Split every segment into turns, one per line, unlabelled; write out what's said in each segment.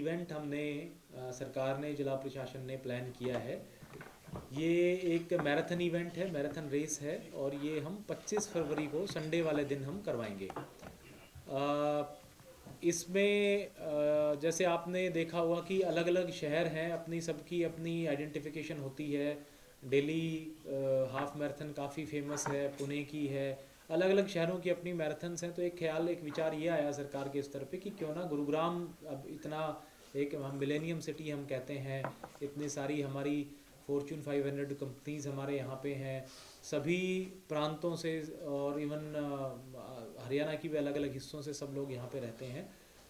Event हमने सरकार ने, जिला प्रशासन ने प्लान किया है। ये एक मैराथन इवेंट है, मैराथन रेस है, और ये हम 25 फरवरी को संडे वाले दिन हम करवाएंगे। इसमें जैसे आपने देखा हुआ कि अलग अलग शहर हैं, अपनी सबकी अपनी आइडेंटिफिकेशन होती है। दिल्ली हाफ मैराथन काफ़ी फेमस है, पुणे की है, अलग अलग शहरों की अपनी मैराथन्स हैं। तो एक ख्याल, एक विचार ये आया सरकार के स्तर पे कि क्यों ना गुरुग्राम, अब इतना एक हम मिलेनियम सिटी हम कहते हैं, इतनी सारी हमारी फॉर्च्यून 500 कंपनीज हमारे यहाँ पे हैं, सभी प्रांतों से, और इवन हरियाणा की भी अलग अलग हिस्सों से सब लोग यहाँ पे रहते हैं।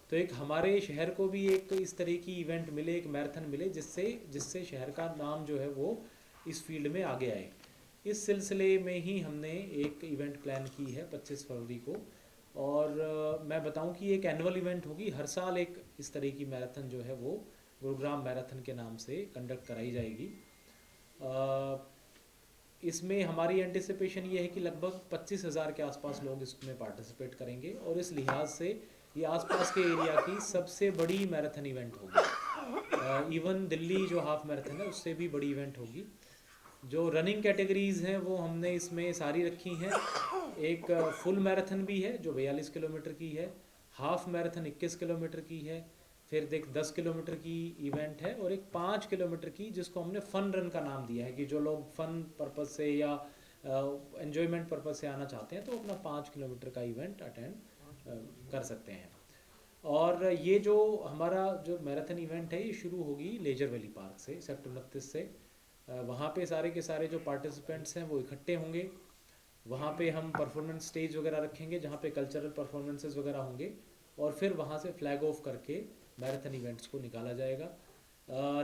तो एक हमारे शहर को भी एक इस तरह की इवेंट मिले, एक मैराथन मिले, जिससे जिससे शहर का नाम जो है वो इस फील्ड में आगे आए। इस सिलसिले में ही हमने एक इवेंट प्लान की है 25 फरवरी को। और मैं बताऊं कि एक एनुअल इवेंट होगी, हर साल एक इस तरह की मैराथन जो है वो गुरुग्राम मैराथन के नाम से कंडक्ट कराई जाएगी। इसमें हमारी एंटिसिपेशन ये है कि लगभग 25,000 के आसपास लोग इसमें पार्टिसिपेट करेंगे, और इस लिहाज से ये आसपास के एरिया की सबसे बड़ी मैराथन इवेंट होगी। इवन दिल्ली जो हाफ मैराथन है उससे भी बड़ी इवेंट होगी। जो रनिंग कैटेगरीज हैं वो हमने इसमें सारी रखी हैं। एक फुल मैराथन भी है जो 42 किलोमीटर की है, हाफ मैराथन 21 किलोमीटर की है, फिर देख 10 किलोमीटर की इवेंट है, और एक 5 किलोमीटर की जिसको हमने फ़न रन का नाम दिया है कि जो लोग फ़न पर्पज़ से या एन्जॉयमेंट पर्पज़ से आना चाहते हैं तो अपना 5 किलोमीटर का इवेंट अटेंड कर सकते हैं। और ये जो हमारा जो मैराथन इवेंट है ये शुरू होगी लेजर वैली पार्क से सेक्टर 29 से। वहाँ पे सारे के सारे जो पार्टिसिपेंट्स हैं वो इकट्ठे होंगे। वहाँ पे हम परफॉर्मेंस स्टेज वगैरह रखेंगे जहाँ पे कल्चरल परफॉर्मेंसेस वगैरह होंगे, और फिर वहाँ से फ्लैग ऑफ करके मैराथन इवेंट्स को निकाला जाएगा।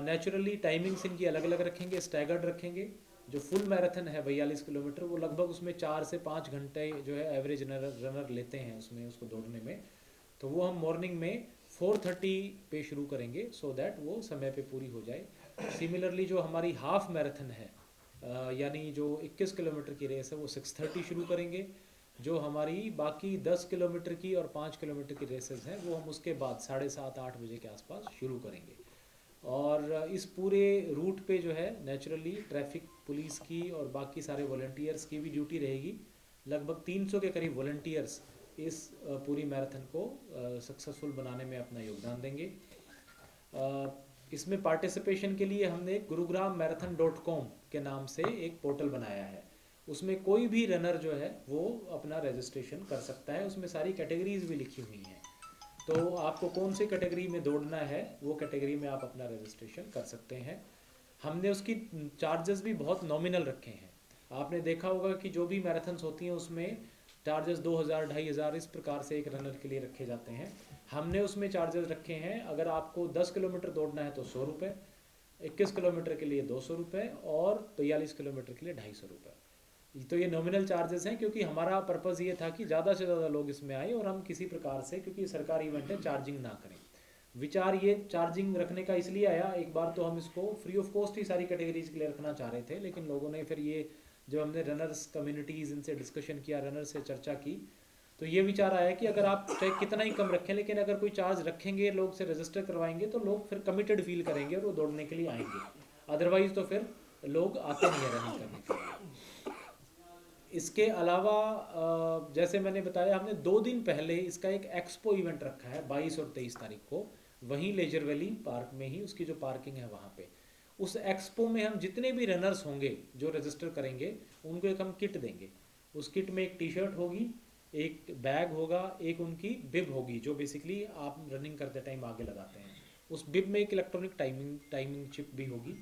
नेचुरली टाइमिंग्स इनकी अलग अलग रखेंगे, स्टैगर्ड रखेंगे। जो फुल मैराथन है 42 किलोमीटर, वो लगभग उसमें 4 से 5 घंटे जो है एवरेज रनर लेते हैं उसमें, उसको दौड़ने में। तो वो हम मॉर्निंग में 4:30 पे शुरू करेंगे सो दैट वो समय पे पूरी हो जाए। सिमिलरली जो हमारी हाफ मैराथन है, यानी जो 21 किलोमीटर की रेस है, वो 6:30 शुरू करेंगे। जो हमारी बाकी 10 किलोमीटर की और 5 किलोमीटर की रेसेस हैं वो हम उसके बाद 7:30-8 बजे के आसपास शुरू करेंगे। और इस पूरे रूट पे जो है नेचुरली ट्रैफिक पुलिस की और बाकी सारे वॉलंटियर्स की भी ड्यूटी रहेगी। लगभग 300 के करीब वॉलंटियर्स इस पूरी मैराथन को सक्सेसफुल बनाने में अपना योगदान देंगे। इसमें पार्टिसिपेशन के लिए हमने gurugrammarathon.com के नाम से एक पोर्टल बनाया है। उसमें कोई भी रनर जो है वो अपना रजिस्ट्रेशन कर सकता है। उसमें सारी कैटेगरीज भी लिखी हुई हैं, तो आपको कौन सी कैटेगरी में दौड़ना है वो कैटेगरी में आप अपना रजिस्ट्रेशन कर सकते हैं। हमने उसकी चार्जेस भी बहुत नॉमिनल रखे हैं। आपने देखा होगा कि जो भी मैराथन्स होती हैं उसमें चार्जेस 2,000 2,500 इस प्रकार से एक रनर के लिए रखे जाते हैं। हमने उसमें चार्जेस रखे हैं, अगर आपको 10 किलोमीटर दौड़ना है तो 100 रुपये, 21 किलोमीटर के लिए 200 रुपये, और 42 किलोमीटर के लिए 250 रुपये। तो ये नॉमिनल चार्जेस हैं, क्योंकि हमारा पर्पज़ ये था कि ज़्यादा से ज़्यादा लोग इसमें आए और हम किसी प्रकार से, क्योंकि सरकारी इवेंट है, चार्जिंग ना करें। विचार ये चार्जिंग रखने का इसलिए आया, एक बार तो हम इसको फ्री ऑफ कॉस्ट ही सारी कैटेगरीज के लिए रखना चाह रहे थे, लेकिन लोगों ने फिर ये, जब हमने रनर्स कम्युनिटीज़ इनसे डिस्कशन किया, रनर्स से चर्चा की, तो ये विचार आया कि अगर आप चाहे कितना ही कम रखें, लेकिन अगर कोई चार्ज रखेंगे, लोग से रजिस्टर करवाएंगे, तो लोग फिर कमिटेड फील करेंगे और वो दौड़ने के लिए आएंगे। अदरवाइज तो फिर लोग आते नहीं है रनिंग करने के लिए। इसके अलावा जैसे मैंने बताया, हमने 2 दिन पहले इसका एक एक्सपो इवेंट रखा है 22 और 23 तारीख को, वहीं लेजर वैली पार्क में ही, उसकी जो पार्किंग है वहाँ पे। उस एक्सपो में हम जितने भी रनर्स होंगे जो रजिस्टर करेंगे उनको एक हम किट देंगे। उस किट में एक टी-शर्ट होगी, एक बैग होगा, एक उनकी बिब होगी जो बेसिकली आप रनिंग करते टाइम आगे लगाते हैं। उस बिब में एक इलेक्ट्रॉनिक टाइमिंग चिप भी होगी।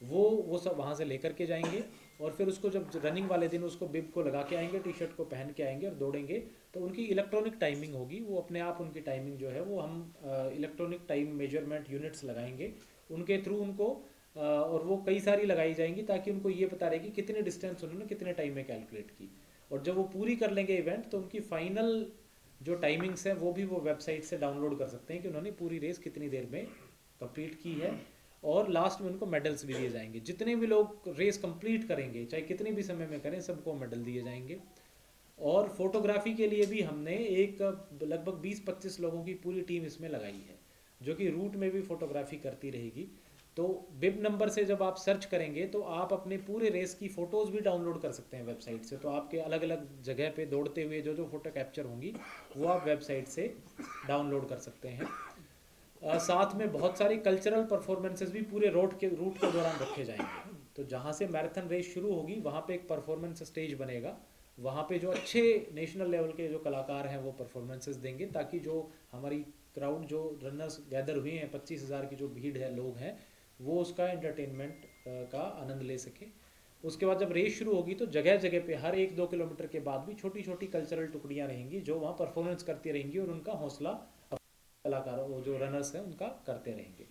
वो सब वहाँ से लेकर के जाएंगे, और फिर उसको जब रनिंग वाले दिन उसको बिब को लगा के आएंगे, टी शर्ट को पहन के आएंगे और दौड़ेंगे, तो उनकी इलेक्ट्रॉनिक टाइमिंग होगी। वो अपने आप उनकी टाइमिंग जो है वो हम इलेक्ट्रॉनिक टाइम मेजरमेंट यूनिट्स लगाएंगे उनके थ्रू उनको, और वो कई सारी लगाई जाएंगी ताकि उनको ये पता रहे कि कितने डिस्टेंस उन्होंने कितने टाइम में कैलकुलेट की। और जब वो पूरी कर लेंगे इवेंट, तो उनकी फाइनल जो टाइमिंग्स हैं वो भी वो वेबसाइट से डाउनलोड कर सकते हैं कि उन्होंने पूरी रेस कितनी देर में कंप्लीट की है। और लास्ट में उनको मेडल्स भी दिए जाएंगे। जितने भी लोग रेस कंप्लीट करेंगे, चाहे कितने भी समय में करें, सबको मेडल दिए जाएंगे। और फोटोग्राफी के लिए भी हमने एक लगभग 20-25 लोगों की पूरी टीम इसमें लगाई है। जो कि रूट में भी फोटोग्राफी करती रहेगी। तो बिब नंबर से जब आप सर्च करेंगे तो आप अपने पूरे रेस की फ़ोटोज़ भी डाउनलोड कर सकते हैं वेबसाइट से। तो आपके अलग अलग जगह पे दौड़ते हुए जो जो फ़ोटो कैप्चर होंगी वो आप वेबसाइट से डाउनलोड कर सकते हैं। साथ में बहुत सारी कल्चरल परफॉर्मेंसेस भी पूरे रूट के दौरान रखे जाएंगे। तो जहाँ से मैराथन रेस शुरू होगी वहाँ पे एक परफॉर्मेंस स्टेज बनेगा, वहाँ पे जो अच्छे नेशनल लेवल के जो कलाकार हैं वो परफॉर्मेंसेस देंगे, ताकि जो हमारी क्राउड, जो रनर्स गैदर हुए हैं, 25,000 की जो भीड़ है, लोग हैं, वो उसका एंटरटेनमेंट का आनंद ले सके। उसके बाद जब रेस शुरू होगी तो जगह जगह पे हर 1-2 किलोमीटर के बाद भी छोटी छोटी कल्चरल टुकड़ियाँ रहेंगी जो वहाँ परफॉर्मेंस करती रहेंगी और उनका हौसला कलाकारों, वो जो रनर्स हैं, उनका करते रहेंगे।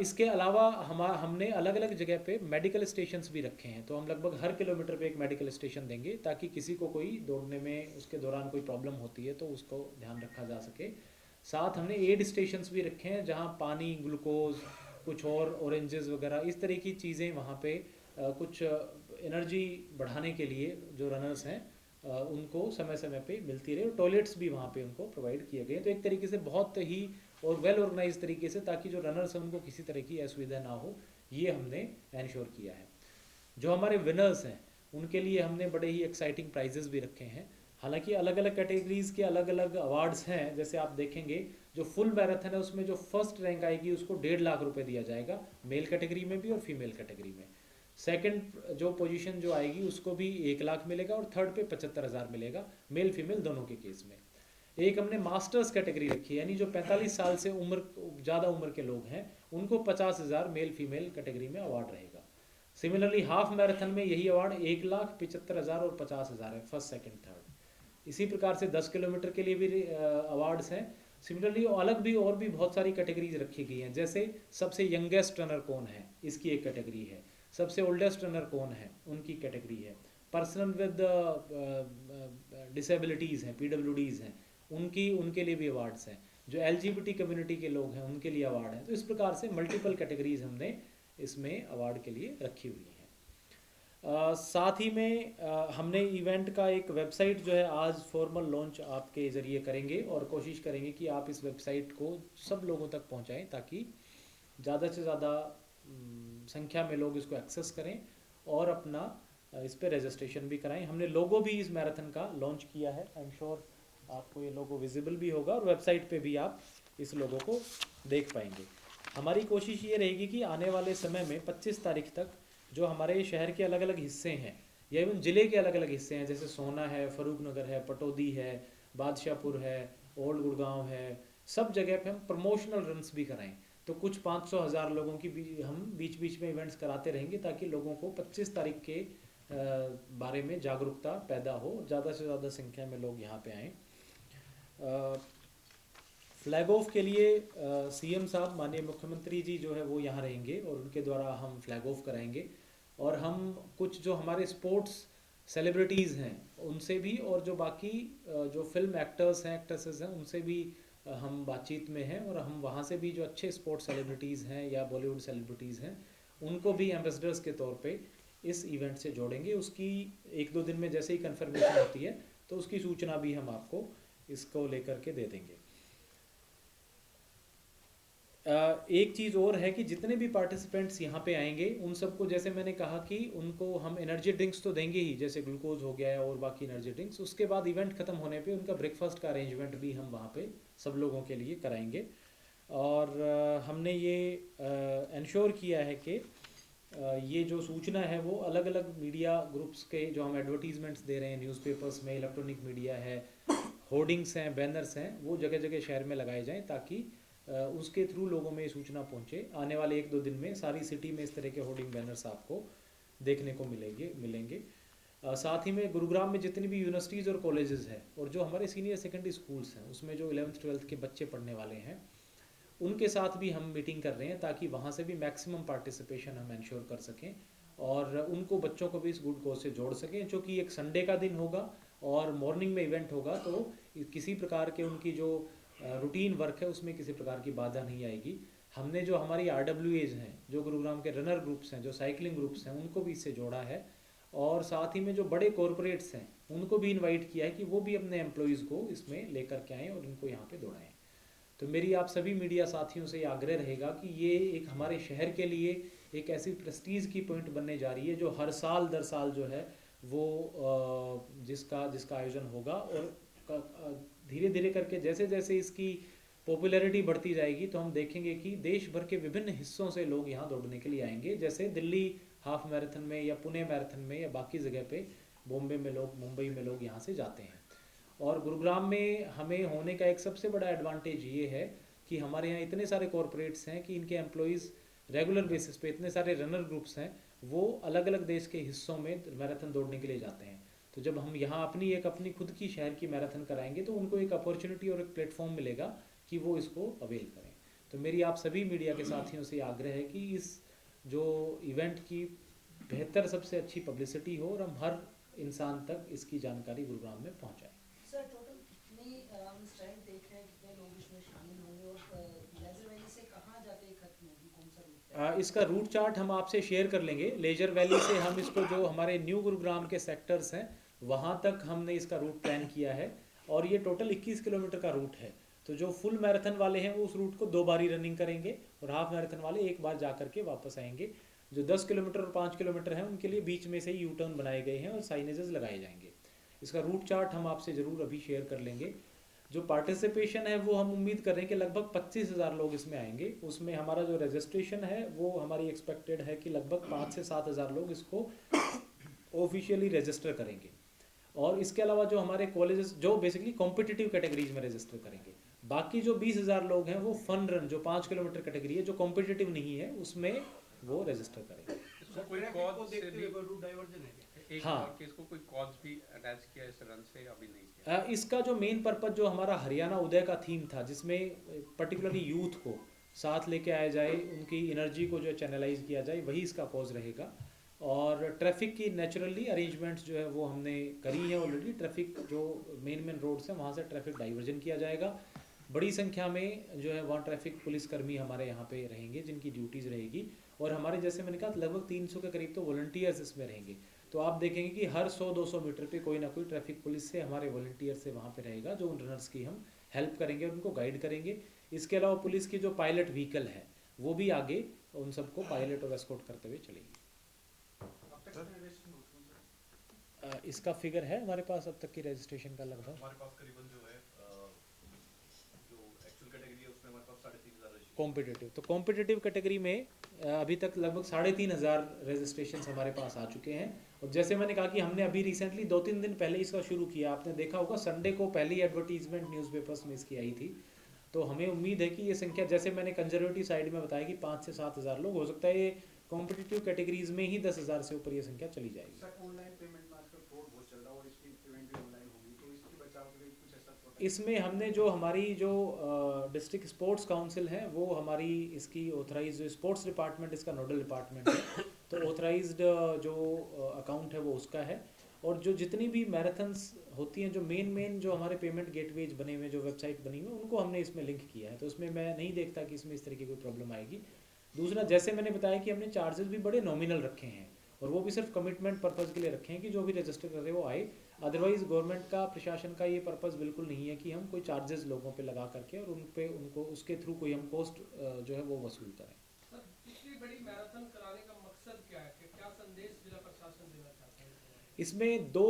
इसके अलावा हमने अलग अलग जगह पे मेडिकल स्टेशंस भी रखे हैं। तो हम लगभग हर किलोमीटर पे एक मेडिकल स्टेशन देंगे, ताकि किसी को कोई दौड़ने में उसके दौरान कोई प्रॉब्लम होती है तो उसको ध्यान रखा जा सके। साथ हमने एड स्टेशंस भी रखे हैं जहाँ पानी, ग्लूकोज, कुछ और ऑरेंजेस वगैरह इस तरह की चीज़ें वहाँ पे कुछ एनर्जी बढ़ाने के लिए जो रनर्स हैं उनको समय समय पे मिलती रहे। और टॉयलेट्स भी वहाँ पे उनको प्रोवाइड किए गए। तो एक तरीके से बहुत ही और वेल ऑर्गेनाइज तरीके से, ताकि जो रनर्स हैं उनको किसी तरह की असुविधा ना हो, ये हमने इंश्योर किया है। जो हमारे विनर्स हैं उनके लिए हमने बड़े ही एक्साइटिंग प्राइजेस भी रखे हैं। हालांकि अलग अलग कैटेगरीज के अलग अलग अवार्ड्स हैं। जैसे आप देखेंगे जो फुल मैराथन है उसमें जो फर्स्ट रैंक आएगी उसको 1.5 लाख रुपए दिया जाएगा, मेल कैटेगरी में भी और फीमेल कैटेगरी में। सेकंड जो पोजीशन जो आएगी उसको भी 1 लाख मिलेगा और थर्ड पे 75,000 मिलेगा, मेल फीमेल दोनों के केस में। एक हमने मास्टर्स कैटेगरी रखी है, यानी जो 45 साल से ज़्यादा उम्र के लोग हैं उनको 50,000 मेल फीमेल कैटेगरी में अवार्ड रहेगा। सिमिलरली हाफ मैराथन में यही अवार्ड 1,75,000 और 50,000 है, फर्स्ट सेकंड थर्ड। इसी प्रकार से 10 किलोमीटर के लिए भी अवार्ड्स हैं। सिमिलरली अलग भी और भी बहुत सारी कैटेगरीज रखी गई हैं। जैसे सबसे यंगेस्ट रनर कौन है, इसकी एक कैटेगरी है। सबसे ओल्डेस्ट रनर कौन है, उनकी कैटेगरी है। पर्सन विद डिसेबिलिटीज़ हैं, PWDs हैं, उनके लिए भी अवार्ड्स हैं। जो LGBT कम्युनिटी के लोग हैं उनके लिए अवार्ड हैं। तो इस प्रकार से मल्टीपल कैटेगरीज हमने इसमें अवार्ड के लिए रखी हुई हैं। साथ ही में हमने इवेंट का एक वेबसाइट जो है आज फॉर्मल लॉन्च आपके ज़रिए करेंगे, और कोशिश करेंगे कि आप इस वेबसाइट को सब लोगों तक पहुंचाएं, ताकि ज़्यादा से ज़्यादा संख्या में लोग इसको एक्सेस करें और अपना इस पर रजिस्ट्रेशन भी कराएं। हमने लोगो भी इस मैराथन का लॉन्च किया है, आई एम श्योर आपको ये लोगो विजिबल भी होगा और वेबसाइट पे भी आप इस लोगो को देख पाएंगे। हमारी कोशिश ये रहेगी कि आने वाले समय में 25 तारीख तक जो हमारे शहर के अलग अलग हिस्से हैं या इवन ज़िले के अलग अलग हिस्से हैं, जैसे सोना है, फरूख नगर है, पटौदी है, बादशाहपुर है, ओल्ड गुड़गांव है, सब जगह पे हम प्रमोशनल रन्स भी कराएं। तो कुछ 500-1000 लोगों की भी हम बीच बीच में इवेंट्स कराते रहेंगे, ताकि लोगों को 25 तारीख के बारे में जागरूकता पैदा हो, ज़्यादा से ज़्यादा संख्या में लोग यहाँ पे आएँ। फ्लैग ऑफ के लिए CM साहब, माननीय मुख्यमंत्री जी जो है वो यहाँ रहेंगे और उनके द्वारा हम फ्लैग ऑफ कराएंगे। और हम कुछ जो हमारे स्पोर्ट्स सेलिब्रिटीज़ हैं उनसे भी, और जो बाकी जो फिल्म एक्टर्स हैं, एक्ट्रेसेस हैं, उनसे भी हम बातचीत में हैं। और हम वहाँ से भी जो अच्छे स्पोर्ट्स सेलिब्रिटीज़ हैं या बॉलीवुड सेलिब्रिटीज़ हैं उनको भी एम्बेसडर्स के तौर पे इस इवेंट से जोड़ेंगे। उसकी 1-2 दिन में जैसे ही कन्फर्मेशन होती है तो उसकी सूचना भी हम आपको इसको लेकर के दे देंगे। एक चीज़ और है कि जितने भी पार्टिसिपेंट्स यहाँ पे आएंगे उन सबको, जैसे मैंने कहा कि उनको हम एनर्जी ड्रिंक्स तो देंगे ही, जैसे ग्लूकोज हो गया है और बाकी एनर्जी ड्रिंक्स। उसके बाद इवेंट ख़त्म होने पे उनका ब्रेकफास्ट का अरेंजमेंट भी हम वहाँ पे सब लोगों के लिए कराएंगे। और हमने ये इंश्योर किया है कि ये जो सूचना है वो अलग अलग मीडिया ग्रुप्स के, जो हम एडवर्टीजमेंट्स दे रहे हैं न्यूज़पेपर्स में, इलेक्ट्रॉनिक मीडिया है, होर्डिंग्स हैं, बैनर्स हैं, वो जगह जगह शहर में लगाए जाएं, ताकि उसके थ्रू लोगों में ये सूचना पहुंचे। आने वाले 1-2 दिन में सारी सिटी में इस तरह के होर्डिंग बैनर्स आपको देखने को मिलेंगे। साथ ही में गुरुग्राम में जितनी भी यूनिवर्सिटीज़ और कॉलेजेस हैं और जो हमारे सीनियर सेकेंडरी स्कूल्स हैं उसमें जो 11th-12th के बच्चे पढ़ने वाले हैं उनके साथ भी हम मीटिंग कर रहे हैं, ताकि वहाँ से भी मैक्सिमम पार्टिसिपेशन हम इंश्योर कर सकें और उनको, बच्चों को भी इस गुड कोज से जोड़ सकें। जो कि एक संडे का दिन होगा और मॉर्निंग में इवेंट होगा, तो किसी प्रकार के उनकी जो रूटीन वर्क है उसमें किसी प्रकार की बाधा नहीं आएगी। हमने जो हमारी RWAs हैं, जो गुरुग्राम के रनर ग्रुप्स हैं, जो साइकिलिंग ग्रुप्स हैं, उनको भी इससे जोड़ा है। और साथ ही में जो बड़े कॉरपोरेट्स हैं उनको भी इनवाइट किया है कि वो भी अपने एम्प्लॉयज़ को इसमें लेकर के आएँ और इनको यहाँ पे दौड़ाएँ। तो मेरी आप सभी मीडिया साथियों से ये आग्रह रहेगा कि ये एक हमारे शहर के लिए एक ऐसी प्रेस्टीज की पॉइंट बनने जा रही है जो हर साल दर साल जो है वो जिसका जिसका आयोजन होगा। और धीरे धीरे करके जैसे जैसे इसकी पॉपुलैरिटी बढ़ती जाएगी तो हम देखेंगे कि देश भर के विभिन्न हिस्सों से लोग यहाँ दौड़ने के लिए आएंगे। जैसे दिल्ली हाफ मैराथन में या पुणे मैराथन में या बाकी जगह पे बॉम्बे में लोग, मुंबई में लोग यहाँ से जाते हैं। और गुरुग्राम में हमें होने का एक सबसे बड़ा एडवांटेज ये है कि हमारे यहाँ इतने सारे कॉरपोरेट्स हैं कि इनके एम्प्लॉयज़ रेगुलर बेसिस पे, इतने सारे रनर ग्रुप्स हैं, वो अलग अलग देश के हिस्सों में मैराथन दौड़ने के लिए जाते हैं। तो जब हम यहाँ अपनी खुद की शहर की मैराथन कराएंगे तो उनको एक अपॉर्चुनिटी और एक प्लेटफॉर्म मिलेगा कि वो इसको अवेल करें। तो मेरी आप सभी मीडिया के साथियों से आग्रह है कि इस जो इवेंट की बेहतर सबसे अच्छी पब्लिसिटी हो और हम हर इंसान तक इसकी जानकारी गुरुग्राम में पहुँचाएँ।
सर टोटल कितनी हम स्ट्रेंथ देख रहे हैं, कितने लोग इसमें शामिल होंगे और लेजर वैली से कहाँ जाके खत्म होगी, कौन सा रूट?
इसका रूट चार्ट हम आपसे शेयर कर लेंगे। लेजर वैली से हम इसको जो हमारे न्यू गुरुग्राम के सेक्टर्स हैं वहाँ तक हमने इसका रूट प्लान किया है और ये टोटल 21 किलोमीटर का रूट है। तो जो फुल मैराथन वाले हैं वो उस रूट को 2 बारी रनिंग करेंगे और हाफ मैराथन वाले एक बार जा करके वापस आएंगे। जो 10 किलोमीटर और 5 किलोमीटर हैं उनके लिए बीच में से ही यू टर्न बनाए गए हैं और साइनेजेस लगाए जाएंगे। इसका रूट चार्ट हम आपसे ज़रूर अभी शेयर कर लेंगे। जो पार्टिसिपेशन है वो हम उम्मीद कर रहे हैं कि लगभग 25,000 लोग इसमें आएंगे। उसमें हमारा जो रजिस्ट्रेशन है वो हमारी एक्सपेक्टेड है कि लगभग 5 से 7,000 लोग इसको ऑफिशियली रजिस्टर करेंगे। और इसके अलावा जो हमारे कॉलेजेस जो बेसिकली कॉम्पिटिटिव कैटेगरीज में रजिस्टर करेंगे, बाकी जो 20,000 लोग हैं वो फन रन जो 5 किलोमीटर कैटेगरी है जो कॉम्पिटिटिव नहीं है उसमें वो रजिस्टर करेंगे।
कोई कॉज से भी रूट डाइवर्जन है?
हाँ,
और कि इसको कोई कॉज भी अटैच किया इस रन से अभी नहीं किया?
इसका जो मेन पर्पज जो हमारा हरियाणा उदय का थीम था जिसमें पर्टिकुलरली यूथ को साथ लेके आया जाए, उनकी एनर्जी को जो चैनलाइज किया जाए, वही इसका कॉज रहेगा। और ट्रैफिक की नेचुरली अरेंजमेंट्स जो है वो हमने करी है ऑलरेडी। ट्रैफिक जो मेन रोड्स हैं वहाँ से ट्रैफिक डाइवर्जन किया जाएगा। बड़ी संख्या में जो है वहाँ ट्रैफिक पुलिसकर्मी हमारे यहाँ पे रहेंगे जिनकी ड्यूटीज़ रहेगी। और हमारे जैसे मैंने कहा लगभग 300 के करीब तो वॉलंटियर्स इसमें रहेंगे। तो आप देखेंगे कि हर 100-200 मीटर पे कोई ना कोई ट्रैफिक पुलिस से हमारे वॉलंटियर से वहाँ पे रहेगा जो उन रनर्स की हम हेल्प करेंगे, उनको गाइड करेंगे। इसके अलावा पुलिस की जो पायलट व्हीकल है वो भी आगे उन सबको पायलट और एस्कॉर्ट करते हुए चलेगी। इसका फिगर है हमारे पास अब तक की रजिस्ट्रेशन का लगभग
हमारे पास करीबन जो है जो एक्चुअल कैटेगरी है उसमें हमारे पास 3,500
कॉम्पिटिटिव। तो कॉम्पिटिटिव कैटेगरी में अभी तक लगभग 3,500 रजिस्ट्रेशन हमारे पास आ चुके हैं। और जैसे मैंने कहा कि हमने अभी रिसेंटली 2-3 दिन पहले इसका शुरू किया, आपने देखा होगा संडे को पहली एडवर्टीजमेंट न्यूज़पेपर्स में इसकी आई थी। तो हमें उम्मीद है कि ये संख्या जैसे मैंने कंजर्वेटिव साइड में बताया कि 5 से 7,000 लोग, हो सकता है ये कॉम्पिटिटिव कैटेगरीज में ही 10,000 से ऊपर ये संख्या चली जाएगी।
सर ऑनलाइन पेमेंट में आजकल फ्रॉड बहुत चल रहा है और इसकी पेमेंट भी ऑनलाइन होगी, तो इसके बचाव के लिए कुछ ऐसा
इसमें हमने जो हमारी जो डिस्ट्रिक्ट स्पोर्ट्स काउंसिल है वो हमारी इसकी ऑथराइज स्पोर्ट्स डिपार्टमेंट इसका नोडल डिपार्टमेंट है। तो ऑथराइज्ड जो अकाउंट है वो उसका है। और जो जितनी भी मैराथन्स होती हैं जो मेन जो हमारे पेमेंट गेटवेज बने हुए जो वेबसाइट बनी हुई है उनको हमने इसमें लिंक किया है। तो इसमें मैं नहीं देखता कि इसमें इस तरह की कोई प्रॉब्लम आएगी। दूसरा, जैसे मैंने बताया कि हमने चार्जेस भी बड़े नॉमिनल रखे हैं और वो भी सिर्फ कमिटमेंट पर्पज़ के लिए रखे हैं कि जो भी रजिस्टर कर रहे वो आए। अदरवाइज गवर्नमेंट का, प्रशासन का ये पर्पज़ बिल्कुल नहीं है कि हम कोई चार्जेस लोगों पे लगा करके और उनको उसके थ्रू कोई हम कॉस्ट जो है वो वसूल करें।
सर, इतनी बड़ी मैराथन कराने का मकसद क्या है, कि क्या संदेश जिला प्रशासन देना चाहता है?
इसमें दो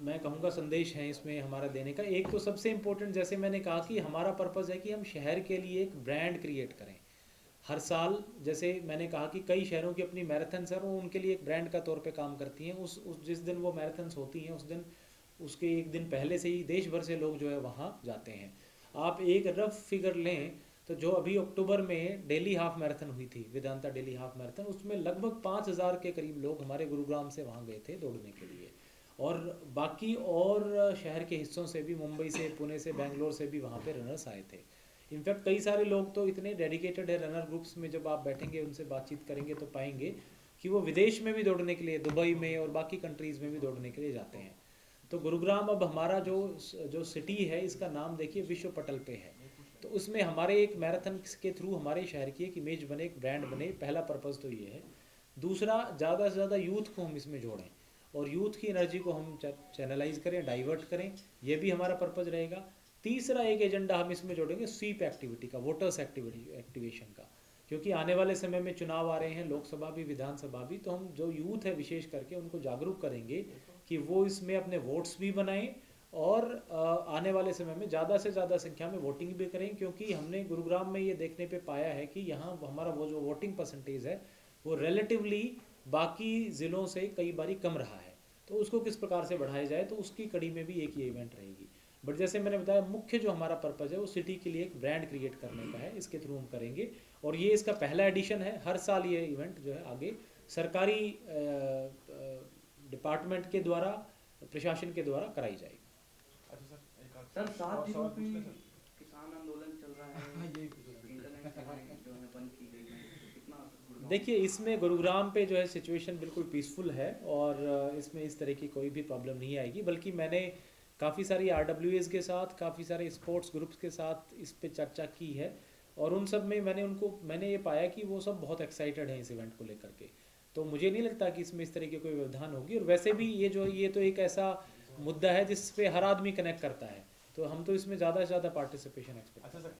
मैं कहूँगा संदेश हैं इसमें हमारा देने का। एक तो सबसे इम्पोर्टेंट, जैसे मैंने कहा कि हमारा पर्पज़ है कि हम शहर के लिए एक ब्रांड क्रिएट करें। हर साल जैसे मैंने कहा कि कई शहरों की अपनी मैराथन्स हैं और उनके लिए एक ब्रांड का तौर पे काम करती हैं। उस जिस दिन वो मैराथन्स होती हैं उस दिन, उसके एक दिन पहले से ही देश भर से लोग जो है वहाँ जाते हैं। आप एक रफ फिगर लें तो जो अभी अक्टूबर में दिल्ली हाफ मैराथन हुई थी, वेदांता दिल्ली हाफ मैराथन, उसमें लगभग 5,000 के करीब लोग हमारे गुरुग्राम से वहाँ गए थे दौड़ने के लिए। और बाकी और शहर के हिस्सों से भी, मुंबई से, पुणे से, बेंगलोर से भी वहाँ पे रनर्स आए थे। इनफैक्ट कई सारे लोग तो इतने डेडिकेटेड है रनर ग्रुप्स में, जब आप बैठेंगे उनसे बातचीत करेंगे तो पाएंगे कि वो विदेश में भी दौड़ने के लिए, दुबई में और बाकी कंट्रीज़ में भी दौड़ने के लिए जाते हैं। तो गुरुग्राम अब हमारा जो सिटी है इसका नाम देखिए विश्व पटल पे है। तो उसमें हमारे एक मैराथन के थ्रू हमारे शहर की एक इमेज बने, एक ब्रांड बने। पहला पर्पज़ तो ये है। दूसरा, ज़्यादा से ज़्यादा यूथ को हम इसमें जोड़ें और यूथ की एनर्जी को हम चैनलाइज करें, डाइवर्ट करें, ये भी हमारा पर्पज़ रहेगा। तीसरा एक एजेंडा हम इसमें जोड़ेंगे स्वीप एक्टिविटी का, वोटर्स एक्टिवेशन का, क्योंकि आने वाले समय में चुनाव आ रहे हैं, लोकसभा भी विधानसभा भी, तो हम जो यूथ है विशेष करके उनको जागरूक करेंगे कि वो इसमें अपने वोट्स भी बनाएं और आने वाले समय में ज़्यादा से ज़्यादा संख्या में वोटिंग भी करें, क्योंकि हमने गुरुग्राम में ये देखने पे पाया है कि यहाँ हमारा वो जो वोटिंग परसेंटेज है वो रिलेटिवली बाकी ज़िलों से कई बारी कम रहा है। तो उसको किस प्रकार से बढ़ाया जाए, तो उसकी कड़ी में भी एक ये इवेंट रहेगी। बट जैसे मैंने बताया, मुख्य जो हमारा पर्पज़ है वो सिटी के लिए एक ब्रांड क्रिएट करने का है, इसके थ्रू हम करेंगे। और ये इसका पहला एडिशन है। हर साल ये इवेंट जो है आगे सरकारी डिपार्टमेंट के द्वारा, प्रशासन के द्वारा कराई जाएगी।
सर 7 दिनों की किसान आंदोलन चल रहा है, इंटरनेट सेवाएं जो है बंद की गई है, तो कितना गुरुग्राम
देखिए, इसमें गुरुग्राम पे जो है सिचुएशन बिल्कुल पीसफुल है और इसमें इस तरह की कोई भी प्रॉब्लम नहीं आएगी। बल्कि मैंने काफ़ी सारी RWAs के साथ, काफ़ी सारे स्पोर्ट्स ग्रुप्स के साथ इस पे चर्चा की है और उन सब में मैंने ये पाया कि वो सब बहुत एक्साइटेड हैं इस इवेंट को लेकर के। तो मुझे नहीं लगता कि इसमें इस तरह की कोई व्यवधान होगी। और वैसे भी ये तो एक ऐसा मुद्दा है जिस पे हर आदमी कनेक्ट करता है, तो हम तो इसमें ज़्यादा से ज़्यादा पार्टिसिपेशन एक्सपेक्ट करते हैं।